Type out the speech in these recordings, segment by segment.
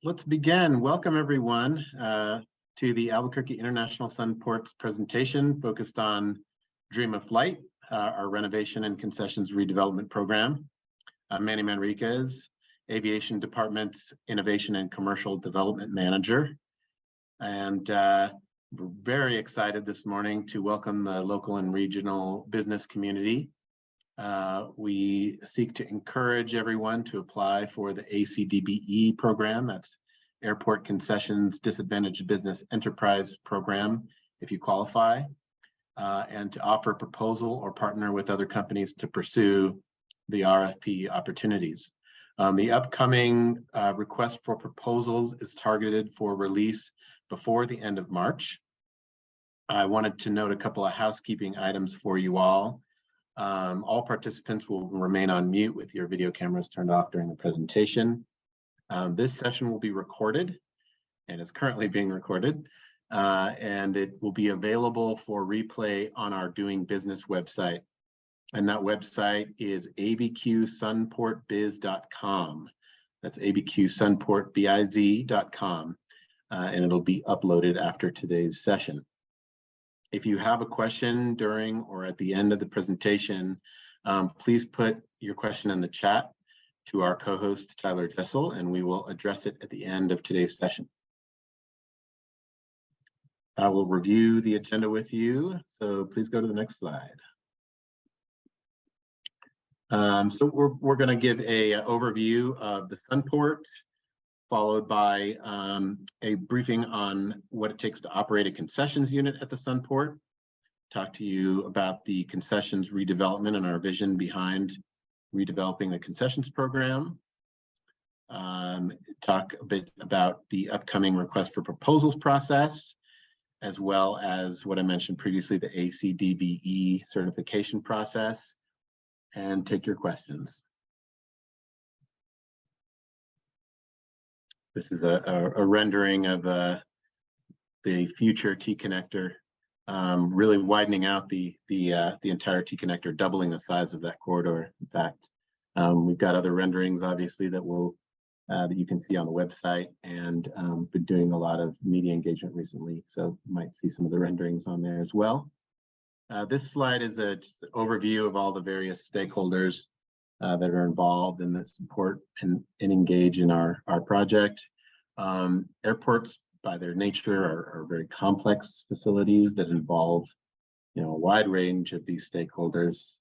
Let's begin. Welcome everyone to the Albuquerque International Sunport's presentation focused on Dream of Flight, our renovation and concessions redevelopment program. I'm Manny Manriquez, Aviation Department's Innovation and Commercial Development Manager. And we're very excited this morning to welcome the local and regional business community. We seek to encourage everyone to apply for the ACDBE program. That's Airport Concessions Disadvantaged Business Enterprise Program, if you qualify, and to offer proposal or partner with other companies to pursue the RFP opportunities. The upcoming request for proposals is targeted for release before the end of March. I wanted to note a couple of housekeeping items for you all. All participants will remain on mute with your video cameras turned off during the presentation. This session will be recorded and is currently being recorded, and it will be available for replay on our Doing Business website. And that website is abqsunportbiz.com. That's abqsunportbiz.com, and it'll be uploaded after today's session. If you have a question during or at the end of the presentation, please put your question in the chat to our co-host, Tyler Jessel, and we will address it at the end of today's session. I will review the agenda with you, so please go to the next slide. So we're going to give an overview of the Sunport, followed by a briefing on what it takes to operate a concessions unit at the Sunport, talk to you about the concessions redevelopment and our vision behind redeveloping the concessions program, talk a bit about the upcoming request for proposals process, as well as what I mentioned previously, the ACDBE certification process, and take your questions. This is a rendering of the future T-connector, really widening out the entire T-connector, doubling the size of that corridor. In fact, we've got other renderings, obviously, that you can see on the website, and been doing a lot of media engagement recently, so you might see some of the renderings on there as well. This slide is just an overview of all the various stakeholders that are involved and that support and engage in our project. Airports, by their nature, are very complex facilities that involve, a wide range of these stakeholders.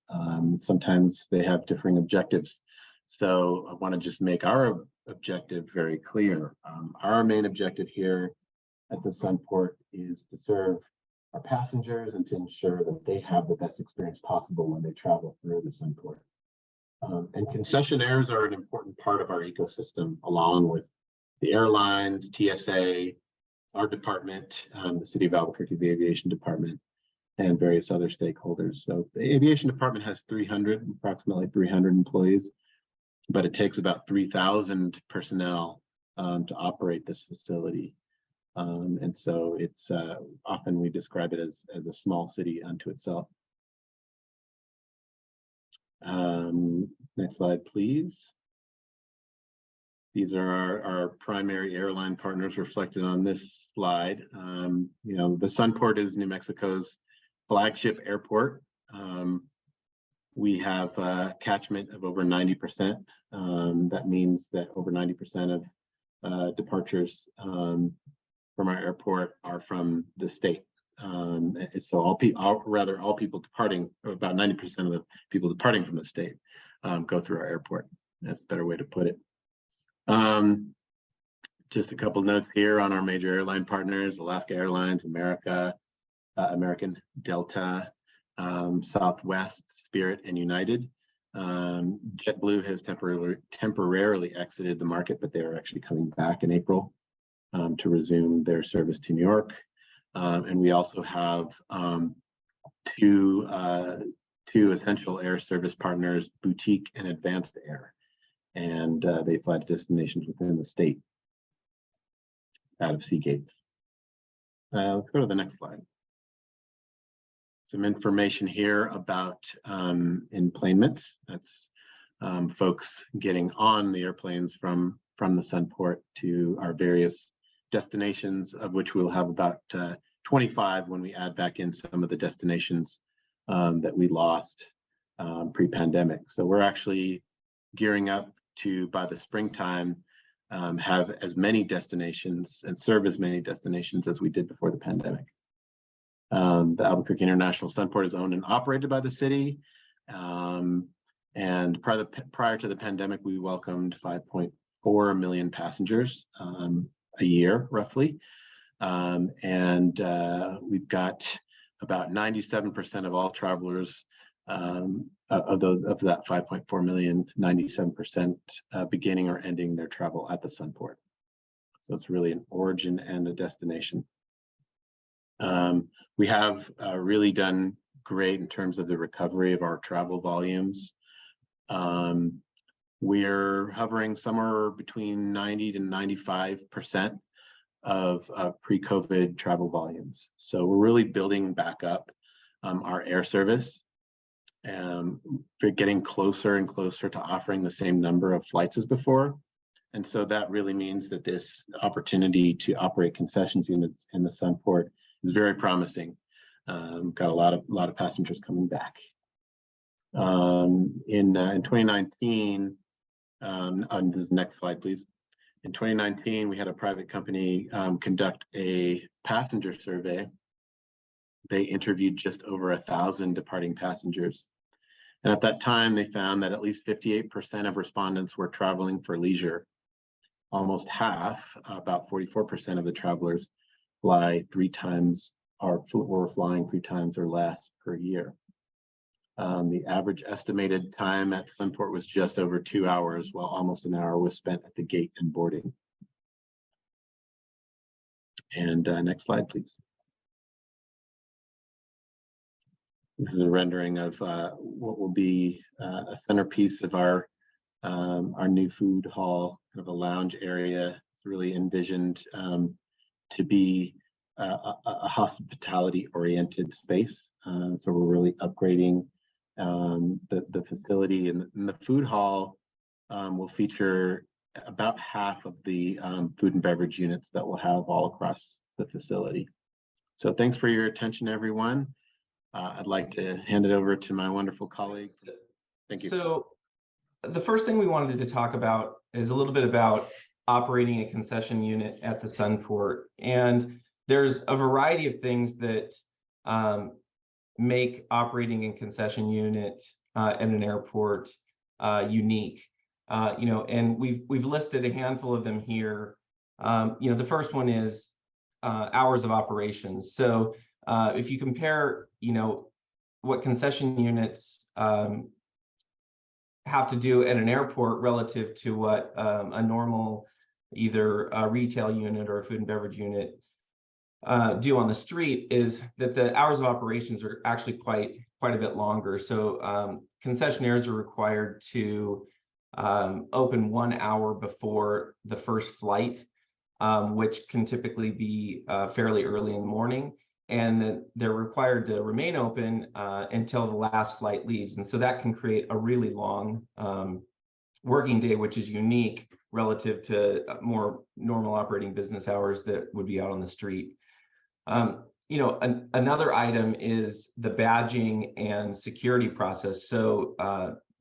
Sometimes they have differing objectives. So I want to just make our objective very clear. Our main objective here at the Sunport is to serve our passengers and to ensure that they have the best experience possible when they travel through the Sunport. And concessionaires are an important part of our ecosystem, along with the airlines, TSA, our department, the City of Albuquerque's Aviation Department, and various other stakeholders. So the Aviation Department has approximately 300 employees, but it takes about 3,000 personnel to operate this facility. And so it's often we describe it as a small city unto itself. Next slide, please. These are our primary airline partners reflected on this slide. The Sunport is New Mexico's flagship airport. We have a catchment of over 90%. That means that over 90% of departures from our airport are from the state. So all people departing, about 90% of the people departing from the state go through our airport. That's a better way to put it. Just a couple notes here on our major airline partners: Alaska Airlines, American, Delta, Southwest, Spirit, and United. JetBlue has temporarily exited the market, but they are actually coming back in April to resume their service to New York. And we also have two essential air service partners, Boutique and Advanced Air, and they fly to destinations within the state out of Seagate. Let's go to the next slide. Some information here about enplanements. That's folks getting on the airplanes from from the Sunport to our various destinations, of which we'll have about 25 when we add back in some of the destinations that we lost pre-pandemic. So we're actually gearing up to, by the springtime, have as many destinations and serve as many destinations as we did before the pandemic. The Albuquerque International Sunport is owned and operated by the city. And prior to the pandemic, we welcomed 5.4 million passengers a year, roughly. We've got about 97% of all travelers of that 5.4 million, 97% beginning or ending their travel at the Sunport. So it's really an origin and a destination. We have really done great in terms of the recovery of our travel volumes. We're hovering somewhere between 90 to 95% of pre-COVID travel volumes. So we're really building back up our air service. We're getting closer and closer to offering the same number of flights as before. And so that really means that this opportunity to operate concessions units in the Sunport is very promising. Got a lot of passengers coming back. In 2019, on this next slide, please. In 2019, we had a private company conduct a passenger survey. They interviewed just over 1,000 departing passengers. And at that time, they found that at least 58% of respondents were traveling for leisure. Almost half, about 44% of the travelers, fly 3 times or were flying 3 times or less per year. The average estimated time at Sunport was just over 2 hours, while almost an hour was spent at the gate and boarding. And next slide, please. This is a rendering of what will be a centerpiece of our new food hall, kind of a lounge area. It's really envisioned to be a hospitality-oriented space. So we're really upgrading the facility, and the food hall will feature about half of the food and beverage units that we'll have all across the facility. So thanks for your attention, everyone. I'd like to hand it over to my wonderful colleagues. Thank you. So the first thing we wanted to talk about is a little bit about operating a concession unit at the Sunport. And there's a variety of things that make operating a concession unit at an airport unique. And we've listed a handful of them here. The first one is hours of operations. So if you compare, what concession units have to do at an airport relative to what a normal either a retail unit or a food and beverage unit do on the street, is that the hours of operations are actually quite a bit longer. So concessionaires are required to open 1 hour before the first flight, which can typically be fairly early in the morning. And then they're required to remain open until the last flight leaves. And so that can create a really long working day, which is unique relative to more normal operating business hours that would be out on the street. Another item is the badging and security process. So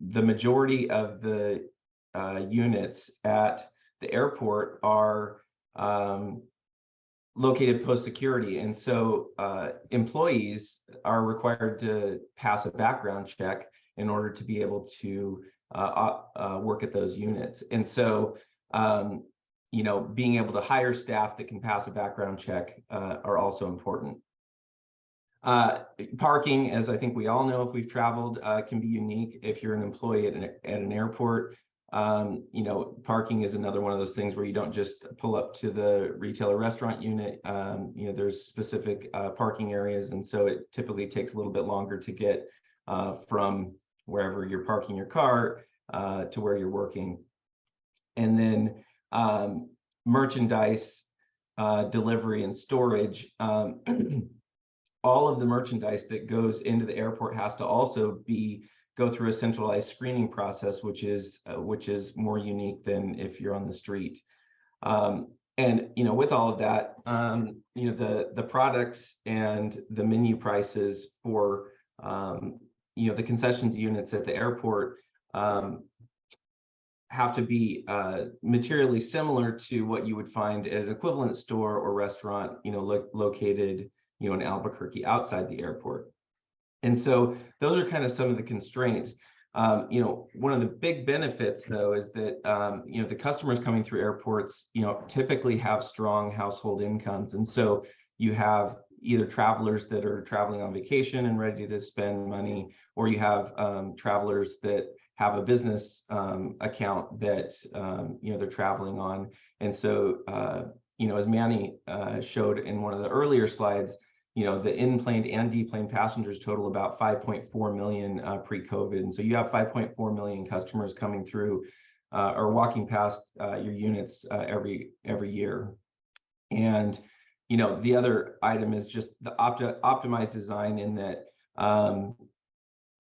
the majority of the units at the airport are located post-security. And so employees are required to pass a background check in order to be able to work at those units. And so, being able to hire staff that can pass a background check are also important. Parking, as I think we all know if we've traveled, can be unique if you're an employee at an airport. Parking is another one of those things where you don't just pull up to the retail or restaurant unit. There's specific parking areas, and so it typically takes a little bit longer to get from wherever you're parking your car to where you're working. And then merchandise delivery and storage. All of the merchandise that goes into the airport has to also go through a centralized screening process, which is more unique than if you're on the street. And with all of that, the products and the menu prices for the concession units at the airport have to be materially similar to what you would find at an equivalent store or restaurant, located, in Albuquerque outside the airport. And so those are kind of some of the constraints. One of the big benefits, though, is that the customers coming through airports, typically have strong household incomes, and so you have either travelers that are traveling on vacation and ready to spend money, or you have travelers that have a business account that they're traveling on. And so as Manny showed in one of the earlier slides, the in-plane and de-plane passengers total about 5.4 million pre-COVID. And so you have 5.4 million customers coming through or walking past your units every year. And the other item is just the optimized design, in that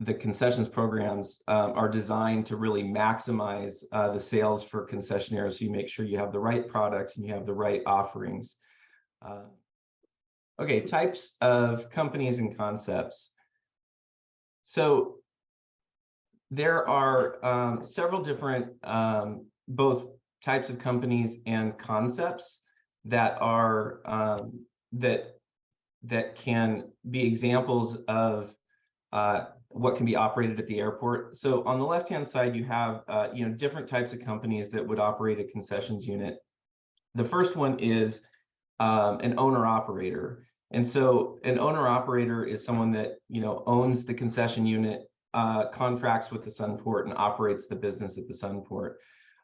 the concessions programs are designed to really maximize the sales for concessionaires. So you make sure you have the right products and you have the right offerings. Okay, types of companies and concepts. So there are several different both types of companies and concepts that are that can be examples of what can be operated at the airport. So on the left-hand side, you have different types of companies that would operate a concessions unit. The first one is an owner-operator. And so an owner-operator is someone that owns the concession unit, contracts with the Sunport, and operates the business at the Sunport.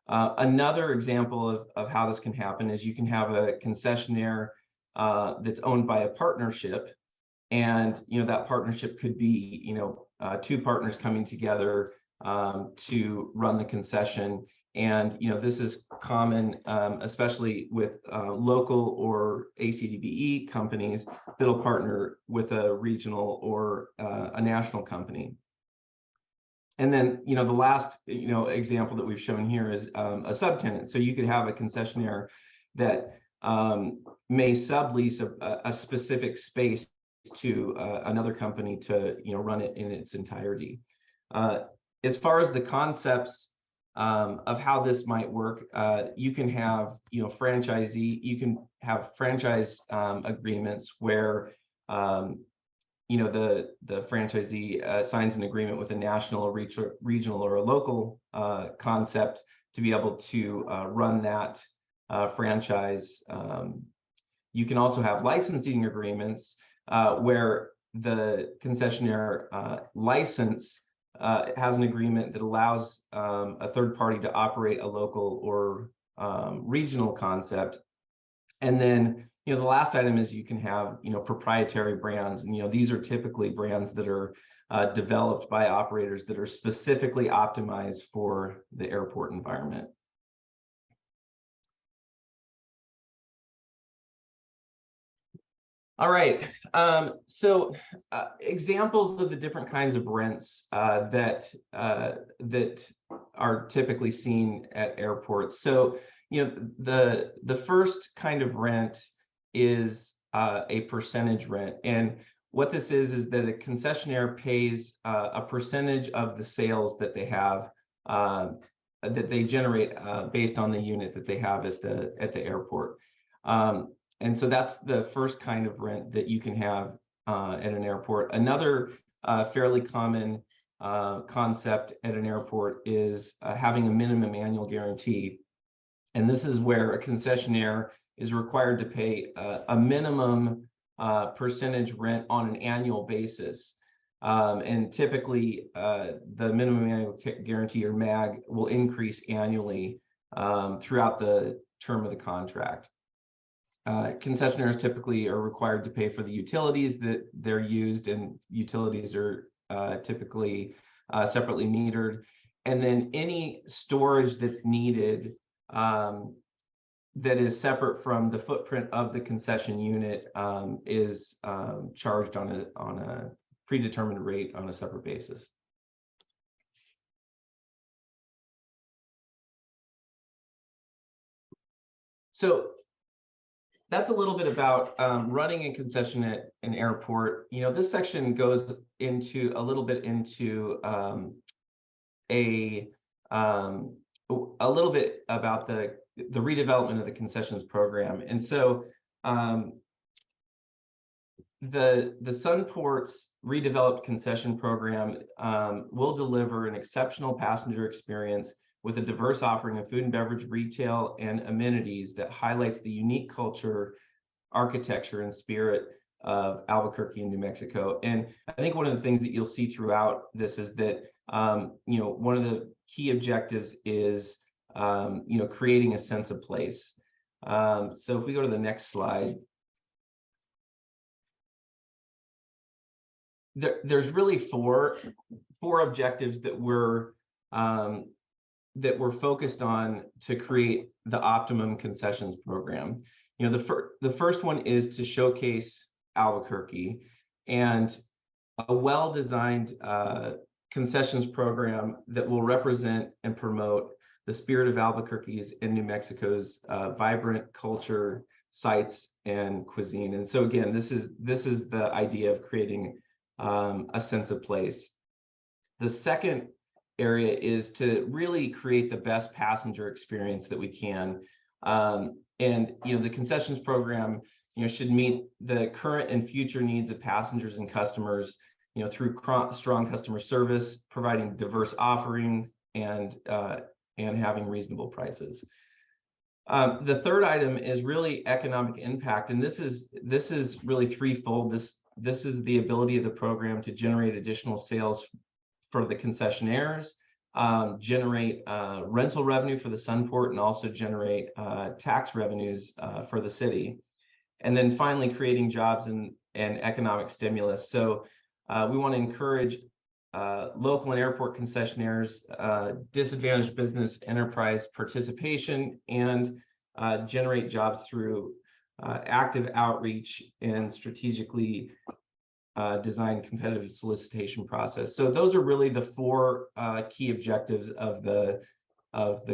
Another example of how this can happen is you can have a concessionaire that's owned by a partnership, and that partnership could be two partners coming together to run the concession. And this is common, especially with local or ACDBE companies that'll partner with a regional or a national company. And then the last example that we've shown here is a subtenant. So you could have a concessionaire that may sublease a specific space to another company to run it in its entirety. As far as the concepts of how this might work, you can have you can have franchise agreements where the franchisee signs an agreement with a national or regional or a local concept to be able to run that franchise. You can also have licensing agreements where the concessionaire license has an agreement that allows a third party to operate a local or regional concept. And then the last item is you can have proprietary brands, and these are typically brands that are developed by operators that are specifically optimized for the airport environment. All right, so examples of the different kinds of rents that are typically seen at airports. So the first kind of rent is a percentage rent, and what this is that a concessionaire pays a percentage of the sales that they have that they generate based on the unit that they have at the airport. And so that's the first kind of rent that you can have at an airport. Another fairly common concept at an airport is having a minimum annual guarantee. And this is where a concessionaire is required to pay a minimum percentage rent on an annual basis. And typically, the minimum annual guarantee, or MAG, will increase annually throughout the term of the contract. Concessionaires typically are required to pay for the utilities that they're used, and utilities are typically separately metered. And then any storage that's needed that is separate from the footprint of the concession unit is charged on a predetermined rate on a separate basis. So that's a little bit about running a concession at an airport. This section goes into a little bit into a little bit about the redevelopment of the concessions program. And so the Sunport's redeveloped concession program will deliver an exceptional passenger experience with a diverse offering of food and beverage, retail, and amenities that highlights the unique culture, architecture, and spirit of Albuquerque and New Mexico. And I think one of the things that you'll see throughout this is that one of the key objectives is creating a sense of place. So if we go to the next slide, there's really four objectives that we're focused on to create the optimum concessions program. The first one is to showcase Albuquerque, and a well-designed concessions program that will represent and promote the spirit of Albuquerque's and New Mexico's vibrant culture, sites, and cuisine. And so again, this is the idea of creating a sense of place. The second area is to really create the best passenger experience that we can. And the concessions program should meet the current and future needs of passengers and customers through strong customer service, providing diverse offerings, and having reasonable prices. The third item is really economic impact, and this is really threefold. This is the ability of the program to generate additional sales for the concessionaires, generate rental revenue for the Sunport, and also generate tax revenues for the city. And then finally, creating jobs and economic stimulus. So we want to encourage local and airport concessionaires, disadvantaged business enterprise participation, and generate jobs through active outreach and strategically designed competitive solicitation process. So those are really the four key objectives of the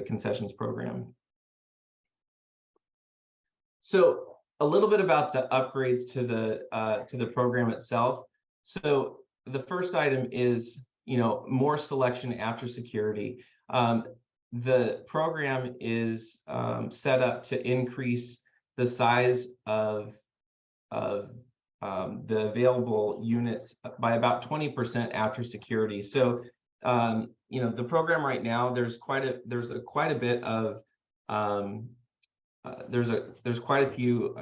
concessions program. So a little bit about the upgrades to the program itself. So the first item is more selection after security. The program is set up to increase the size of the available units by about 20% after security. So the program right now, there's quite a few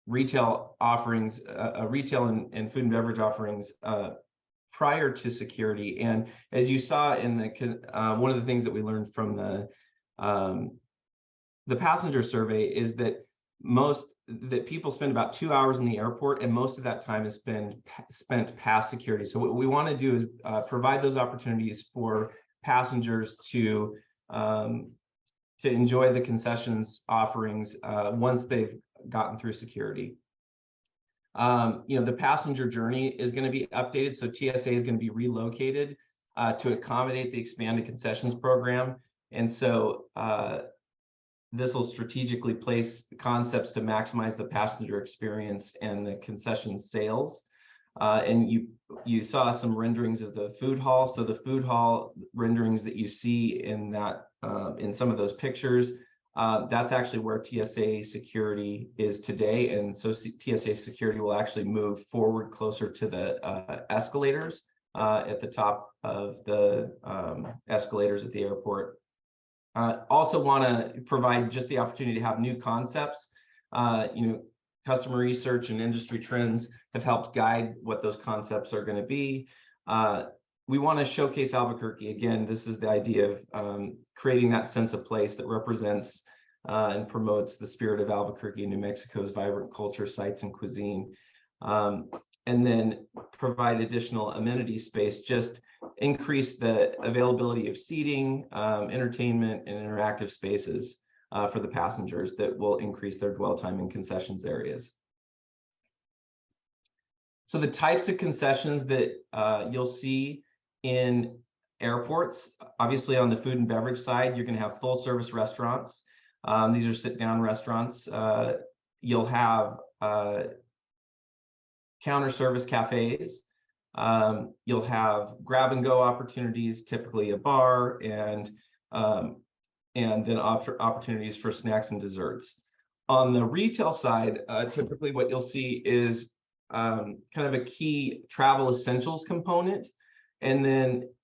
retail offerings, retail and food and beverage offerings prior to security. And as you saw in one of the things that we learned from the passenger survey is that people spend about 2 hours in the airport, and most of that time is spent past security. So what we want to do is provide those opportunities for passengers to enjoy the concessions offerings once they've gotten through security. The passenger journey is going to be updated. So TSA is going to be relocated to accommodate the expanded concessions program. And so this will strategically place concepts to maximize the passenger experience and the concession sales. And you saw some renderings of the food hall. So the food hall renderings that you see in some of those pictures, that's actually where TSA security is today. And so TSA security will actually move forward closer to the escalators at the top of the escalators at the airport. Also want to provide just the opportunity to have new concepts. Customer research and industry trends have helped guide what those concepts are going to be. We want to showcase Albuquerque. Again, this is the idea of creating that sense of place that represents and promotes the spirit of Albuquerque, New Mexico's vibrant culture, sites, and cuisine. And then provide additional amenity space, just increase the availability of seating, entertainment, and interactive spaces for the passengers that will increase their dwell time in concessions areas. So the types of concessions that you'll see in airports, obviously on the food and beverage side, you're going to have full service restaurants. These are sit-down restaurants. You'll have counter service cafes. You'll have grab-and-go opportunities, typically a bar, and then opportunities for snacks and desserts. On the retail side, typically what you'll see is kind of a key travel essentials component, and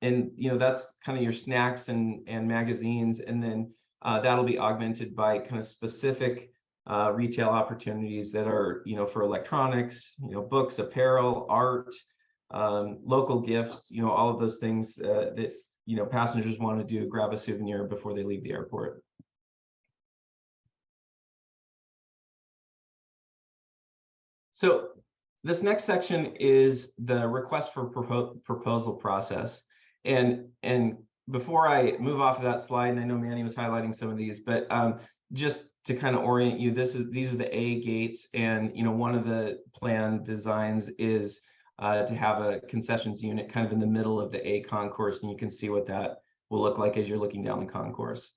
that's kind of your snacks and magazines, and then that'll be augmented by kind of specific retail opportunities that are for electronics, books, apparel, art, local gifts, all of those things that passengers want to do, grab a souvenir before they leave the airport. So this next section is the request for proposal process. And before I move off of that slide, and I know Manny was highlighting some of these, but just to kind of orient you, these are the A gates, and one of the plan designs is to have a concessions unit kind of in the middle of the A concourse, and you can see what that will look like as you're looking down the concourse.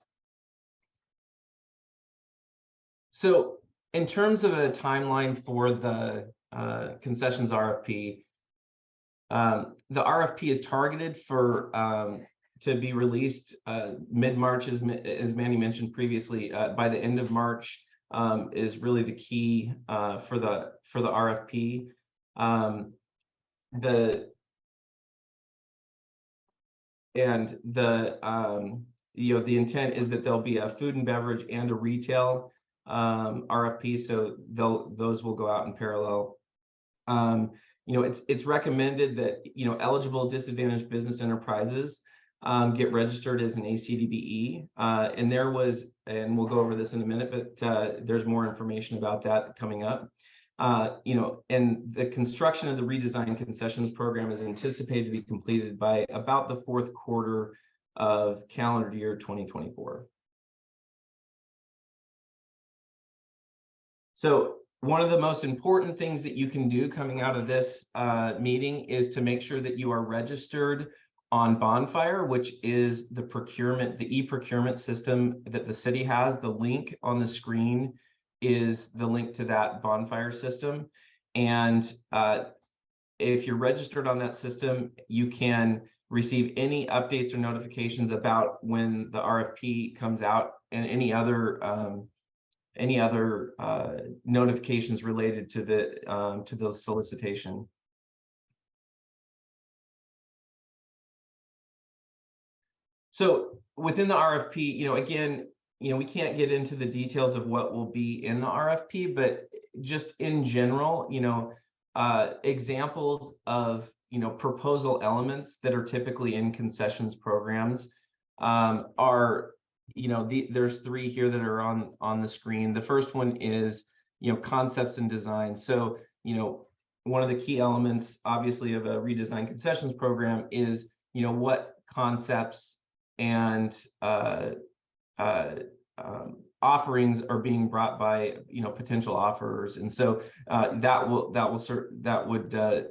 So in terms of a timeline for the concessions RFP, the RFP is targeted for to be released mid-March, as Manny mentioned previously. By the end of March is really the key for the RFP. The intent is that there'll be a food and beverage and a retail RFP, so those will go out in parallel. It's recommended that eligible disadvantaged business enterprises get registered as an ACDBE, and we'll go over this in a minute, but there's more information about that coming up. And the construction of the redesigned concessions program is anticipated to be completed by about the fourth quarter of calendar year 2024. So one of the most important things that you can do coming out of this meeting is to make sure that you are registered on Bonfire, which is the e-procurement system that the city has. The link on the screen is the link to that Bonfire system. And if you're registered on that system, you can receive any updates or notifications about when the RFP comes out, and any other notifications related to the solicitation. So within the RFP, again, we can't get into the details of what will be in the RFP, but just in general, examples of proposal elements that are typically in concessions programs are, there's three here that are on the screen. The first one is concepts and design. So one of the key elements, obviously, of a redesigned concessions program is what concepts and offerings are being brought by potential offerers, and so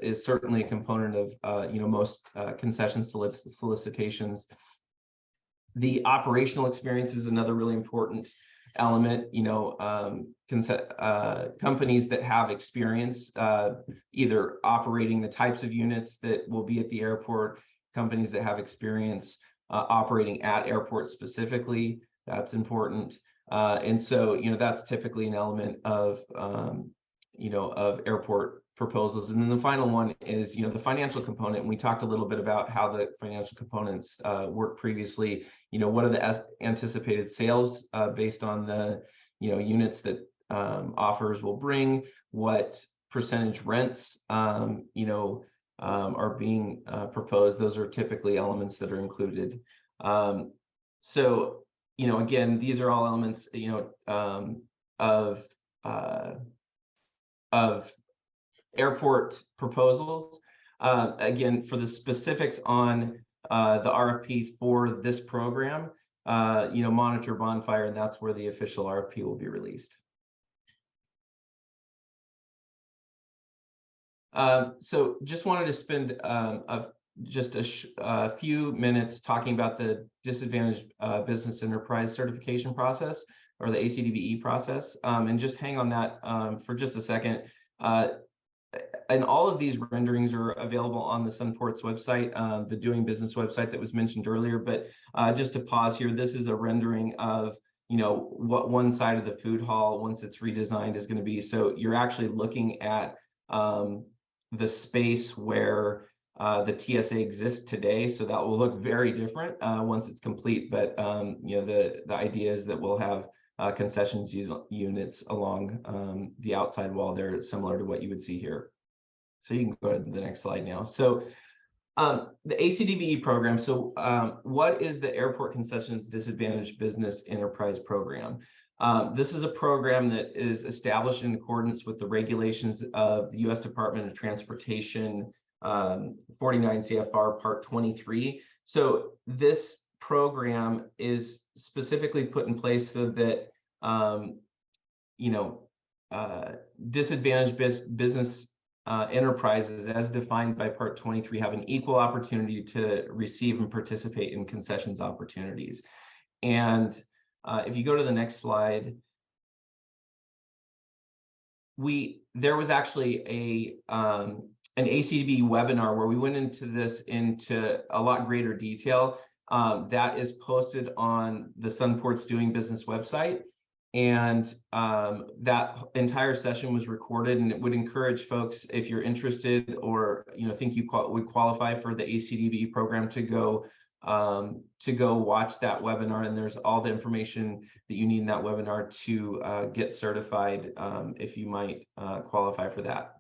is certainly a component of most concession solicitations. The operational experience is another really important element. Companies that have experience either operating the types of units that will be at the airport, companies that have experience operating at airports specifically, that's important. And so that's typically an element of of airport proposals. And then the final one is the financial component. And we talked a little bit about how the financial components work previously. What are the anticipated sales based on the units that offers will bring, what percentage rents are being proposed. Those are typically elements that are included. So again, these are all elements of airport proposals. Again, for the specifics on the RFP for this program, monitor Bonfire, and that's where the official RFP will be released. So just wanted to spend a few minutes talking about the disadvantaged business enterprise certification process. or the ACDBE process. And just hang on that for just a second. And all of these renderings are available on the Sunport's website, the Doing Business website that was mentioned earlier. But just to pause here, this is a rendering of, you know, what one side of the food hall, once it's redesigned, is going to be. So you're actually looking at the space where the TSA exists today. So that will look very different once it's complete. But you know, the idea is that we'll have concessions units along the outside wall there, similar to what you would see here. So you can go to the next slide now. So the ACDBE program. So what is the Airport Concessions Disadvantaged Business Enterprise Program? This is a program that is established in accordance with the regulations of the U.S. Department of Transportation, 49 CFR Part 23. So this program is specifically put in place so that you know, disadvantaged business enterprises, as defined by Part 23, have an equal opportunity to receive and participate in concessions opportunities. And if you go to the next slide, there was actually an ACDBE webinar where we went into this into a lot greater detail. That is posted on the Sunport's Doing Business website. And that entire session was recorded, and it would encourage folks, if you're interested or think you would qualify for the ACDBE program, to go watch that webinar. And there's all the information that you need in that webinar to get certified if you might qualify for that.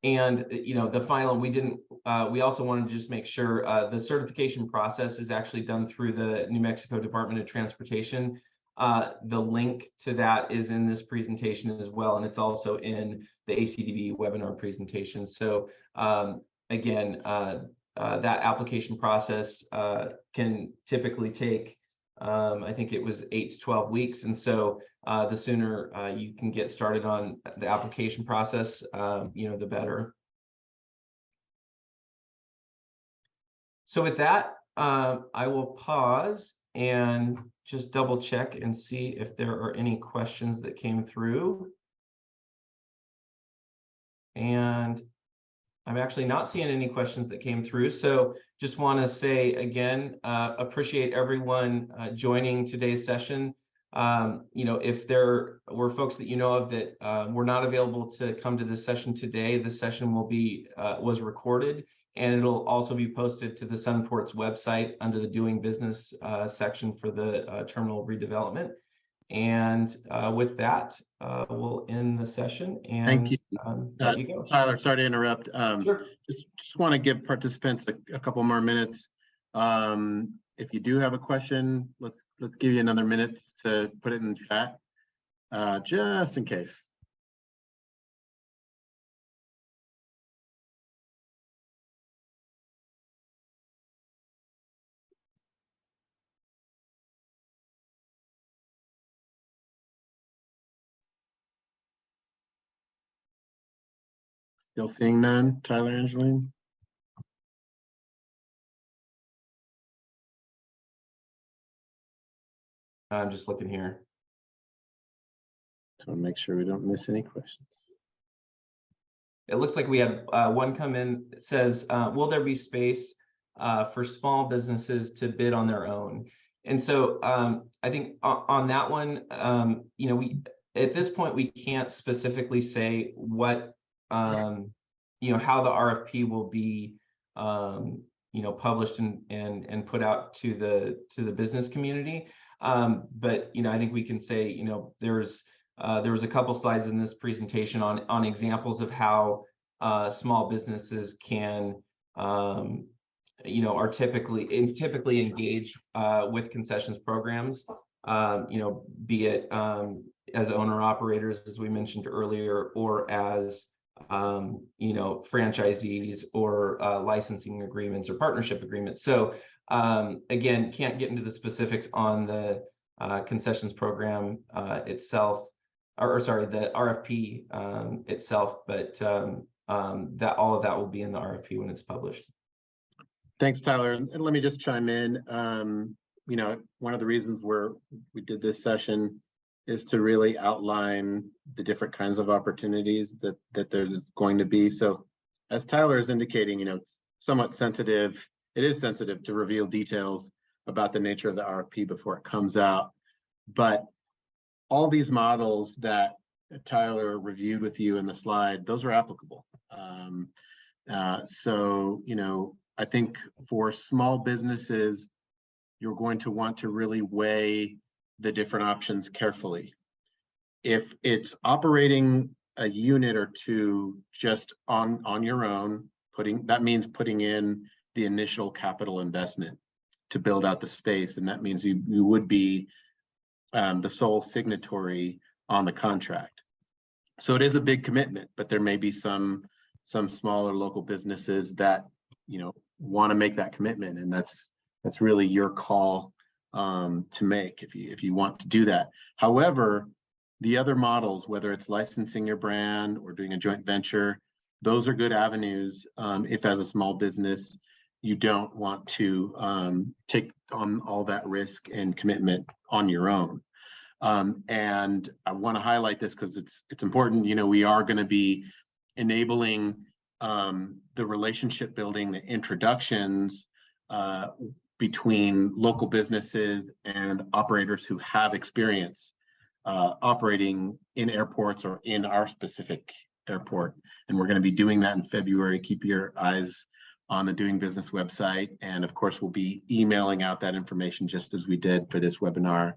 And the final, we also wanted to just make sure the certification process is actually done through the New Mexico Department of Transportation. The link to that is in this presentation as well, and it's also in the ACDBE webinar presentation. So again, that application process can typically take, I think it was 8 to 12 weeks. And so the sooner you can get started on the application process, the better. So with that, I will pause and just double check and see if there are any questions that came through. And I'm actually not seeing any questions that came through. So just want to say again, appreciate everyone joining today's session. If there were folks that of that were not available to come to this session today, this session was recorded, and it'll also be posted to the Sunport's website under the Doing Business section for the terminal redevelopment. And with that, we'll end the session. And thank you. There you go. Tyler, sorry to interrupt. Sure. Just want to give participants a couple more minutes. If you do have a question, let's give you another minute to put it in the chat, just in case. Still seeing none, Tyler, Angeline? I'm just looking here. So make sure we don't miss any questions. It looks like we had one come in that says, will there be space for small businesses to bid on their own? And so I think on that one, we at this point, we can't specifically say what, how the RFP will be, published and put out to the business community. But, I think we can say, there was a couple slides in this presentation on examples of how small businesses can, are typically engage with concessions programs, be it as owner operators, as we mentioned earlier, or as franchisees or licensing agreements or partnership agreements. So again, can't get into the specifics on the concessions program itself, or sorry, the RFP itself, but that all of that will be in the RFP when it's published. Thanks, Tyler. And let me just chime in. You know, one of the reasons we did this session is to really outline the different kinds of opportunities that there's going to be. So as Tyler is indicating, you know, it's somewhat sensitive. It is sensitive to reveal details about the nature of the RFP before it comes out. But all these models that Tyler reviewed with you in the slide, those are applicable. So, you know, I think for small businesses, you're going to want to really weigh the different options carefully. If it's operating a unit or two just on your own, that means putting in the initial capital investment to build out the space, and that means you would be the sole signatory on the contract. So it is a big commitment, but there may be some smaller local businesses that, you know, want to make that commitment, and that's really your call to make if you want to do that. However, the other models, whether it's licensing your brand or doing a joint venture, those are good avenues if as a small business you don't want to take on all that risk and commitment on your own. And I want to highlight this because it's important. You know, we are going to be enabling the relationship building, the introductions between local businesses and operators who have experience operating in airports or in our specific airport. And we're going to be doing that in February. Keep your eyes on the Doing Business website. And of course, we'll be emailing out that information just as we did for this webinar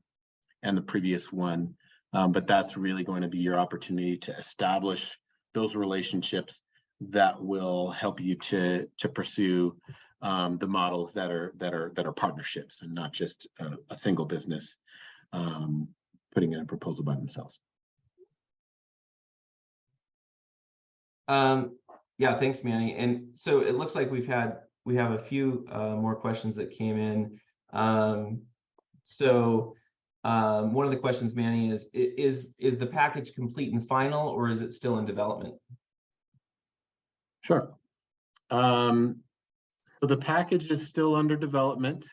and the previous one. But that's really going to be your opportunity to establish those relationships that will help you to pursue the models that are partnerships and not just a single business putting in a proposal by themselves. Yeah, thanks, Manny. And so it looks like we have a few more questions that came in. So one of the questions, Manny, is the package complete and final, or is it still in development? Sure. So the package is still under development.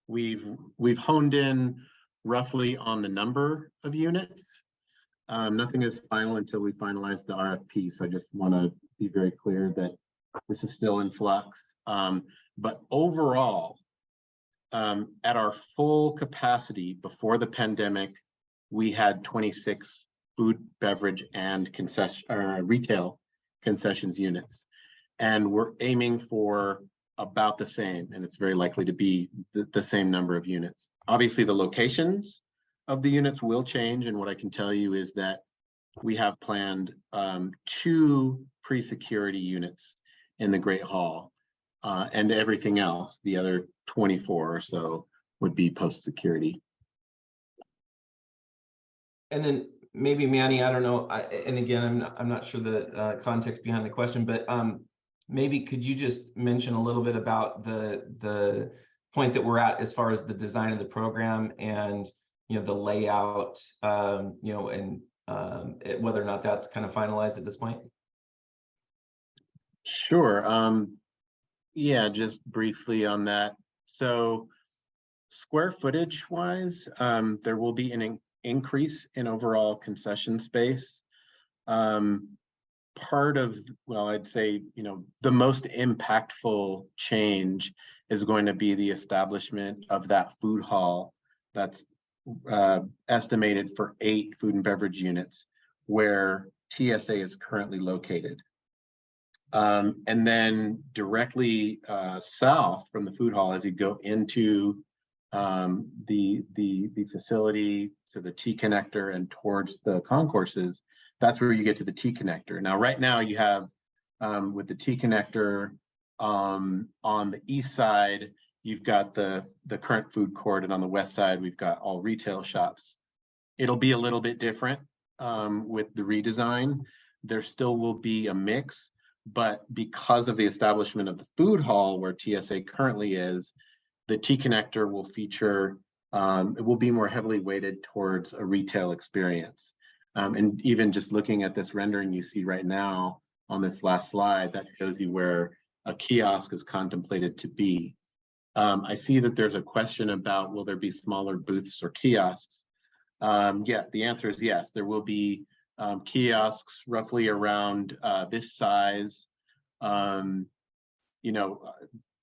We've honed in roughly on the number of units. Nothing is final until we finalize the RFP. So I just want to be very clear that this is still in flux. But overall, at our full capacity before the pandemic, we had 26 food, beverage, and retail concessions units. And we're aiming for about the same, and it's very likely to be the same number of units. Obviously, the locations of the units will change, and what I can tell you is that we have planned 2 pre-security units in the Great Hall, and everything else, the other 24 or so, would be post-security. And then maybe, Manny, I don't know, and again, I'm not sure the context behind the question, but maybe could you just mention a little bit about the point that we're at as far as the design of the program and, you know, the layout, you know, and whether or not that's kind of finalized at this point? Sure. Yeah, just briefly on that. So square footage wise, there will be an increase in overall concession space. Part of, well, I'd say, you know, the most impactful change is going to be the establishment of that food hall that's estimated for 8 food and beverage units where TSA is currently located. And then directly south from the food hall, as you go into the facility to the T connector and towards the concourses, that's where you get to the T connector. Now, right now you have with the T connector on the east side, you've got the current food court, and on the west side, we've got all retail shops. It'll be a little bit different with the redesign. There still will be a mix, but because of the establishment of the food hall where TSA currently is, the T connector will feature, it will be more heavily weighted towards a retail experience. And even just looking at this rendering you see right now on this last slide, that shows you where a kiosk is contemplated to be. I see that there's a question about, will there be smaller booths or kiosks? Yeah, the answer is yes. There will be kiosks roughly around this size. You know,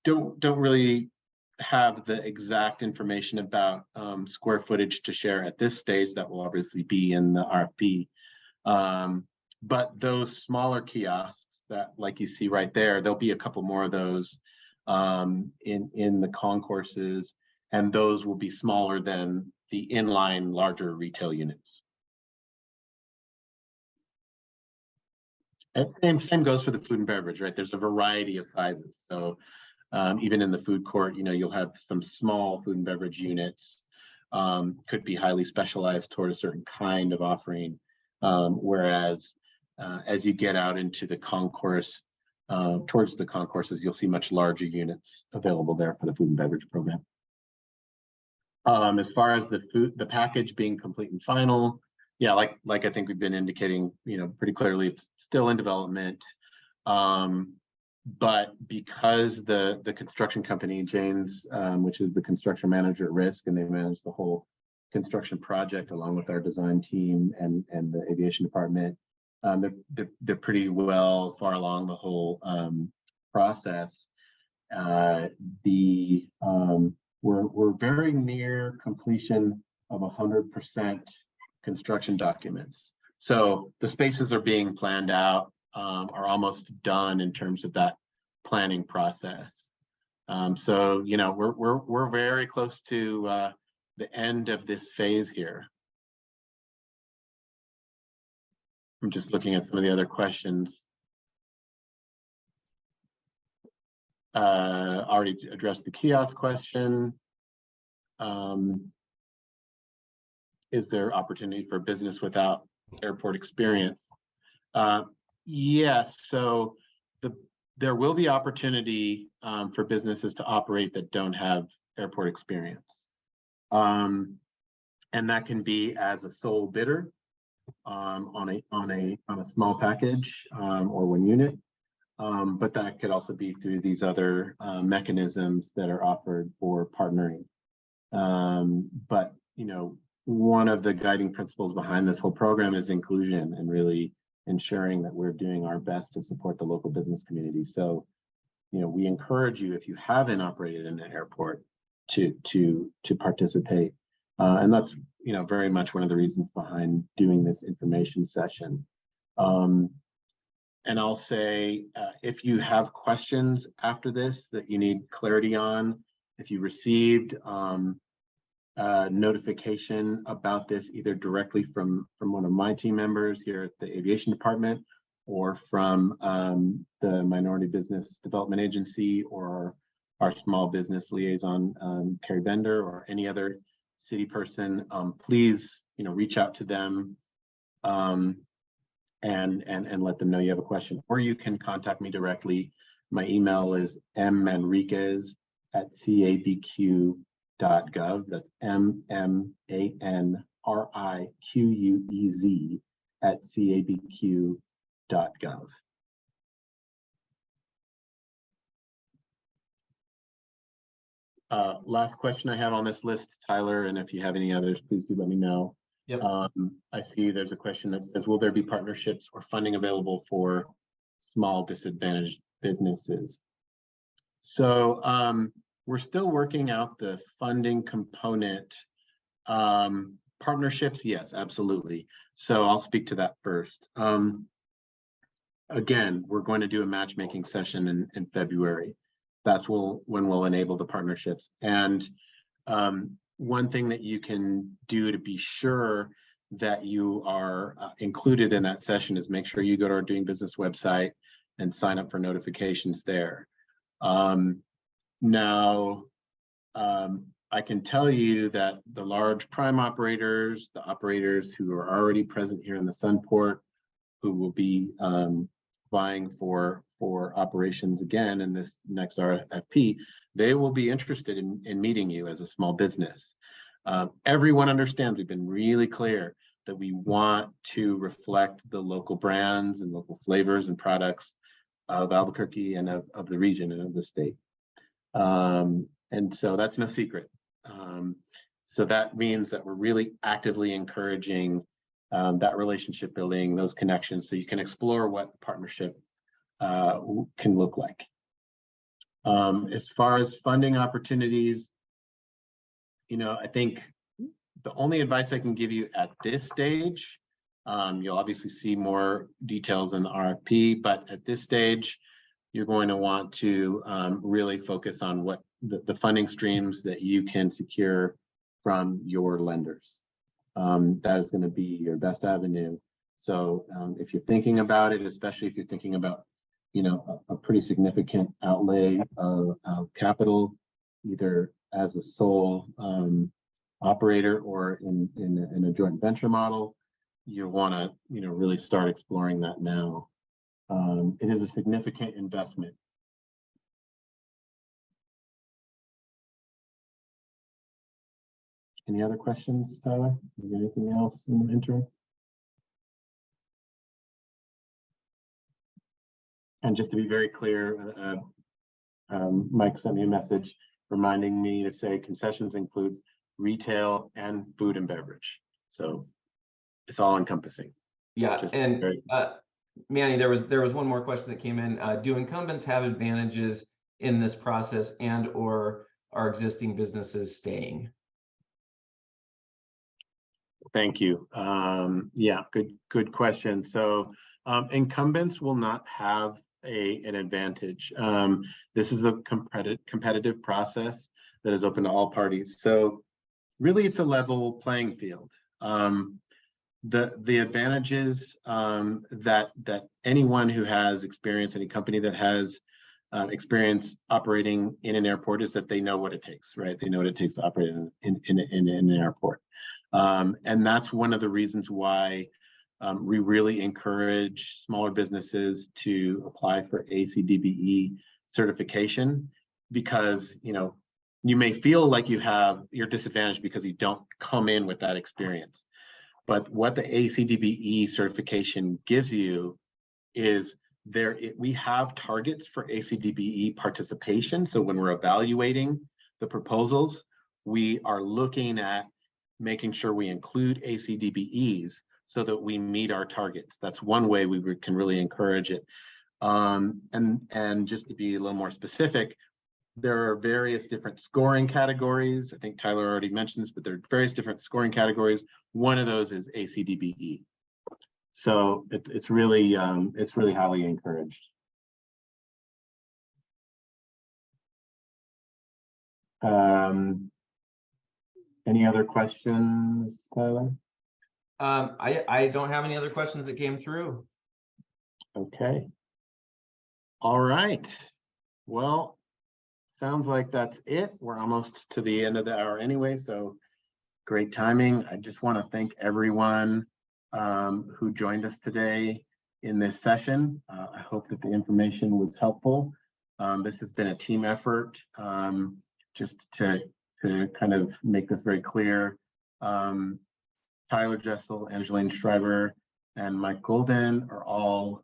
don't really have the exact information about square footage to share at this stage. That will obviously be in the RFP. But those smaller kiosks that, like you see right there, there'll be a couple more of those in the concourses, and those will be smaller than the inline larger retail units. And same goes for the food and beverage, right? There's a variety of sizes. So even in the food court, you know, you'll have some small food and beverage units, could be highly specialized toward a certain kind of offering. Whereas as you get out into the concourse, towards the concourses, you'll see much larger units available there for the food and beverage program. As far as the package being complete and final, yeah, like I think we've been indicating, you know, pretty clearly, it's still in development. But because the construction company, Jane's, which is the construction manager at risk, and they manage the whole construction project along with our design team and the aviation department, they're pretty well far along the whole process. We're very near completion of 100% construction documents. So the spaces are being planned out, are almost done in terms of that planning process. So, you know, we're very close to the end of this phase here. I'm just looking at some of the other questions. Already addressed the kiosk question. Is there opportunity for business without airport experience? Yes, so there will be opportunity for businesses to operate that don't have airport experience. And that can be as a sole bidder on a small package or one unit. But that could also be through these other mechanisms that are offered for partnering. But, you know, one of the guiding principles behind this whole program is inclusion and really ensuring that we're doing our best to support the local business community. So, you know, we encourage you, if you haven't operated in an airport, to participate. And that's, you know, very much one of the reasons behind doing this information session. And I'll say, if you have questions after this that you need clarity on, if you received notification about this either directly from one of my team members here at the aviation department, or from the Minority Business Development Agency, or our small business liaison, Carrie Bender, or any other city person, please, you know, reach out to them and let them know you have a question, or you can contact me directly. My email is mmanriquez@cabq.gov. That's mmanriquez@cabq.gov. Last question I have on this list, Tyler, and if you have any others, please do let me know. Yep. I see there's a question that says, will there be partnerships or funding available for small disadvantaged businesses? So we're still working out the funding component. Partnerships, yes, absolutely. So I'll speak to that first. Again, we're going to do a matchmaking session in February. That's when we'll enable the partnerships. And one thing that you can do to be sure that you are included in that session is make sure you go to our Doing Business website and sign up for notifications there. Now, I can tell you that the large prime operators, the operators who are already present here in the Sunport, who will be vying for operations again in this next RFP, they will be interested in meeting you as a small business. Everyone understands, we've been really clear that we want to reflect the local brands and local flavors and products of Albuquerque and of the region and of the state. And so that's no secret. So that means that we're really actively encouraging that relationship building, those connections, so you can explore what partnership can look like. As far as funding opportunities, I think the only advice I can give you at this stage, you'll obviously see more details in the RFP, but at this stage, you're going to want to really focus on what the funding streams that you can secure from your lenders. That is going to be your best avenue. So if you're thinking about it, especially if you're thinking about, a pretty significant outlay of capital, either as a sole operator or in a joint venture model, you want to, really start exploring that now. It is a significant investment. Any other questions, Tyler? Anything else in the interim? And just to be very clear, Mike sent me a message reminding me to say concessions includes retail and food and beverage. So it's all encompassing. Yeah, and Manny, there was one more question that came in. Do incumbents have advantages in this process, and or are existing businesses staying? Thank you. Yeah, good question. So incumbents will not have an advantage. This is a competitive process that is open to all parties. So really, it's a level playing field. The advantages that anyone who has experience, any company that has experience operating in an airport, is that they know what it takes, right? They know what it takes to operate in an airport. And that's one of the reasons why we really encourage smaller businesses to apply for ACDBE certification, because you may feel like you're disadvantaged because you don't come in with that experience. But what the ACDBE certification gives you is we have targets for ACDBE participation. So when we're evaluating the proposals, we are looking at making sure we include ACDBEs so that we meet our targets. That's one way we can really encourage it. And just to be a little more specific, there are various different scoring categories. I think Tyler already mentioned this, but there are various different scoring categories. One of those is ACDBE. So it's really highly encouraged. Any other questions, Tyler? I don't have any other questions that came through. Okay. All right. Well, sounds like that's it. We're almost to the end of the hour anyway, so great timing. I just want to thank everyone who joined us today in this session. I hope that the information was helpful. This has been a team effort. Just to kind of make this very clear, Tyler Jessel, Angeline Schreiber, and Mike Golden are all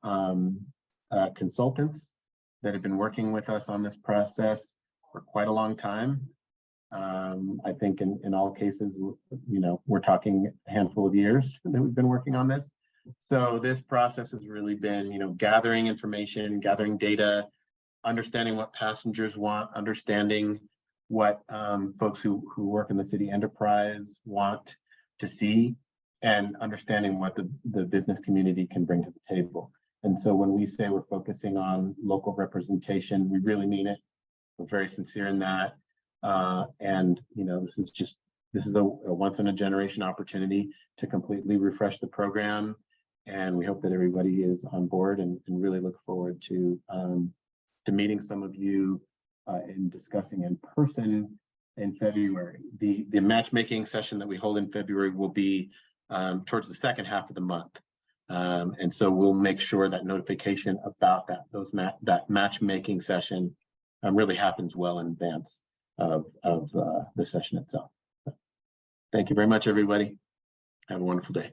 consultants that have been working with us on this process for quite a long time. I think in all cases, we're talking a handful of years that we've been working on this. So this process has really been, gathering information, gathering data, understanding what passengers want, understanding what folks who work in the city enterprise want to see, and understanding what the business community can bring to the table. And so when we say we're focusing on local representation, we really mean it. We're very sincere in that. And this is a once in a generation opportunity to completely refresh the program. And we hope that everybody is on board, and really look forward to meeting some of you and discussing in person in February. The matchmaking session that we hold in February will be towards the second half of the month. And so we'll make sure that notification about that matchmaking session really happens well in advance of the session itself. Thank you very much, everybody. Have a wonderful day.